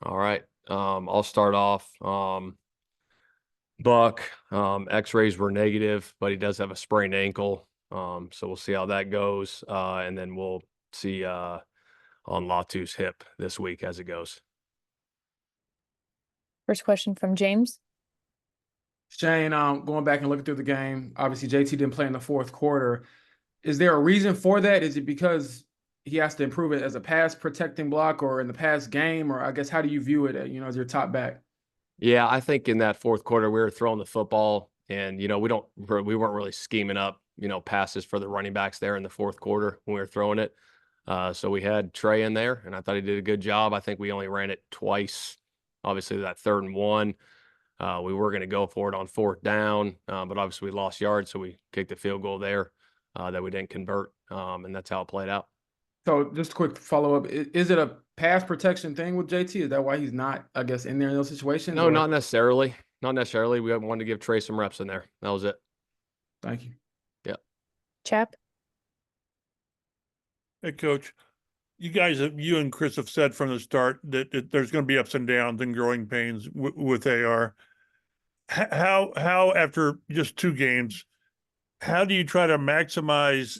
All right. I'll start off. Buck, X-rays were negative, but he does have a sprained ankle. So we'll see how that goes. And then we'll see on Latu's hip this week as it goes. First question from James. Shane, going back and looking through the game, obviously JT didn't play in the fourth quarter. Is there a reason for that? Is it because he has to improve it as a pass protecting block or in the pass game? Or I guess, how do you view it, as your top back? Yeah, I think in that fourth quarter we were throwing the football, and we weren't really scheming up passes for the running backs there in the fourth quarter when we were throwing it. So we had Trey in there, and I thought he did a good job. I think we only ran it twice. Obviously, that 3rd and 1. We were going to go for it on 4th down, but obviously we lost yards, so we kicked a field goal there that we didn't convert, and that's how it played out. So just a quick follow-up. Is it a pass protection thing with JT? Is that why he's not, I guess, in there in those situations? No, Or... not necessarily. Not necessarily. We wanted to give Trey some reps in there. That was it. Thank you. Yeah. Chap. Hey, Coach. You and Chris have said from the start that there's going to be ups and downs and growing pains with AR. How after just 2 games, how do you try to maximize,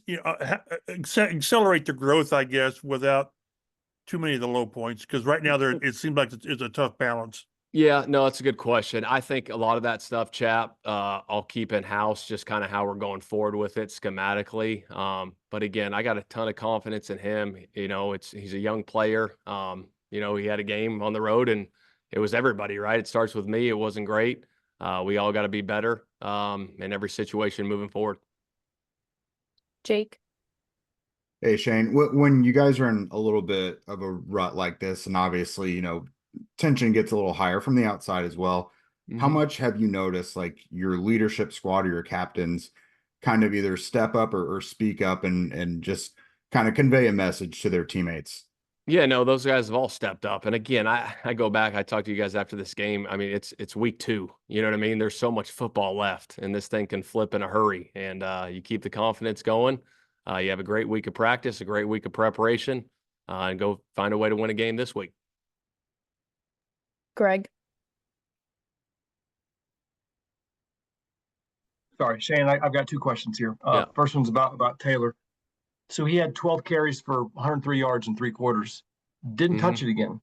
accelerate the growth, I guess, without too many of the low points? Because right now it seems like it's a tough balance. Yeah, no, it's a good question. I think a lot of that stuff, Chap, I'll keep in house, just kind of how we're going forward with it schematically. But again, I got a ton of confidence in him. He's a young player. He had a game on the road, and it was everybody, right? It starts with me. It wasn't great. We all got to be better in every situation moving forward. Jake. Hey, Shane, when you guys are in a little bit of a rut like this, and obviously, tension gets a little higher from the outside as well. How much have you noticed, like, your leadership squad or your captains kind of either step up or speak up and just kind of convey a message to their teammates? Yeah, no, those guys have all stepped up. And again, I go back, I talked to you guys after this game. I mean, it's week 2. You know what I mean? There's so much football left, and this thing can flip in a hurry. And you keep the confidence going. You have a great week of practice, a great week of preparation, and go find a way to win a game this week. Greg. Sorry, Shane, I've got 2 questions here. Yeah. First one's about Taylor. So he had 12 carries for 103 yards in 3 quarters. Didn't touch it again.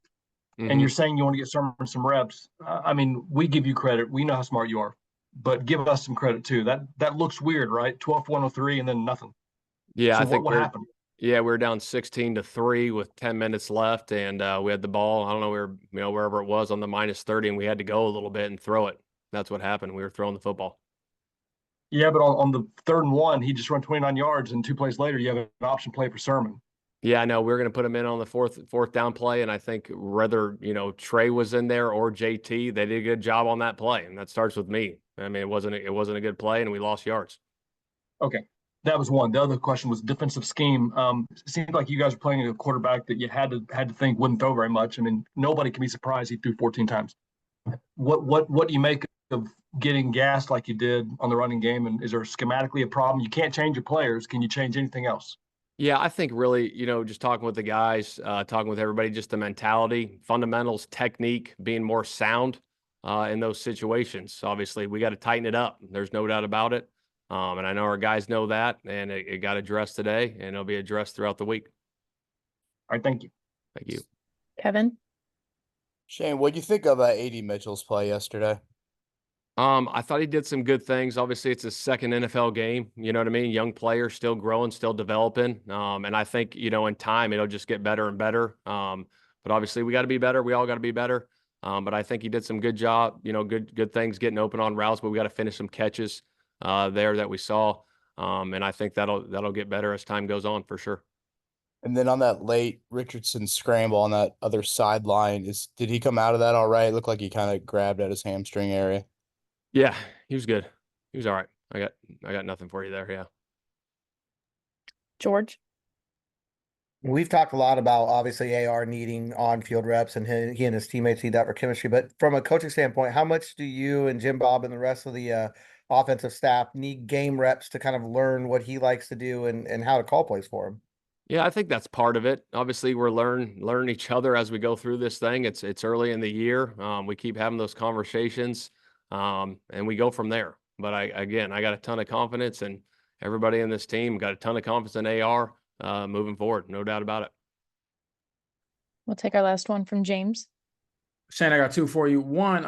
And you're saying you want to get some reps. I mean, we give you credit. We know how smart you are. But give us some credit, too. That looks weird, right? 12 for 103 and then nothing. Yeah, so I think what happened? Yeah, we were down 16-3 with 10 minutes left, and we had the ball. I don't know, we were wherever it was on the -30, and we had to go a little bit and throw it. That's what happened. We were throwing the football. Yeah, but on the 3rd and 1, he just ran 29 yards, and 2 plays later, you have an option play for Sermon. Yeah, I know. We were going to put him in on the fourth down play, and I think whether Trey was in there or JT, they did a good job on that play, and that starts with me. I mean, it wasn't a good play, and we lost yards. Okay. That was one. The other question was defensive scheme. It seemed like you guys were playing a quarterback that you had to think wouldn't throw very much. I mean, nobody can be surprised he threw 14 times. What do you make of getting gassed like you did on the running game? And is there schematically a problem? You can't change your players. Can you change anything else? Yeah, I think really, just talking with the guys, talking with everybody, just the mentality, fundamentals, technique, being more sound in those situations. Obviously, we got to tighten it up. There's no doubt about it. And I know our guys know that, and it got addressed today, and it'll be addressed throughout the week. All right, thank you. Thank you. Kevin. Shane, what do you think of AD Mitchell's play yesterday? I thought he did some good things. Obviously, it's his 2nd NFL game. You know what I mean? Young player, still growing, still developing. And I think, in time, it'll just get better and better. But obviously, we got to be better. We all got to be better. But I think he did some good job, good things getting open on routes, but we got to finish some catches there that we saw. And I think that'll get better as time goes on for sure. And then on that late Richardson scramble on that other sideline, did he come out of that all right? It looked like he kind of grabbed at his hamstring area. Yeah, he was good. He was all right. I got nothing for you there. Yeah. George. We've talked a lot about obviously AR needing on-field reps, and he and his teammates need that for chemistry. But from a coaching standpoint, how much do you and Jim Bob and the rest of the offensive staff need game reps to kind of learn what he likes to do and how to call plays for him? Yeah, I think that's part of it. Obviously, we're learn each other as we go through this thing. It's early in the year. We keep having those conversations, and we go from there. But I got a ton of confidence, and everybody in this team got a ton of confidence in AR moving forward. No doubt about it. We'll take our last one from James. Shane, I got two for you. One,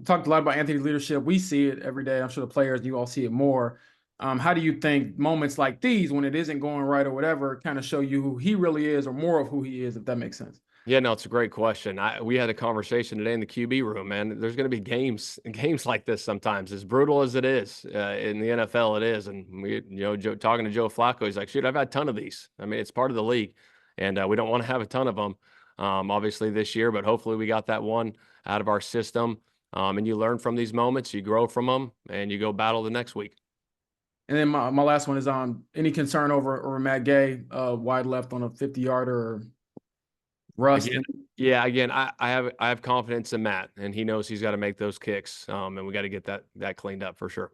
talked a lot about Anthony's leadership. We see it every day. I'm sure the players, you all see it more. How do you think moments like these, when it isn't going right or whatever, kind of show you who he really is or more of who he is, if that makes sense? Yeah, no, it's a great question. We had a conversation today in the QB room, man. There's going to be games like this sometimes. As brutal as it is in the NFL, it is. And talking to Joe Flacco, he's like, "Shoot, I've had a ton of these. I mean, it's part of the league, and we don't want to have a ton of them, obviously this year. But hopefully, we got that one out of our system. And you learn from these moments, you grow from them, and you go battle the next week." And then my last one is any concern over Matt Gay, wide left on a 50-yarder or Russ? Again, I have confidence in Matt, and he knows he's got to make those kicks, and we got to get that cleaned up for sure.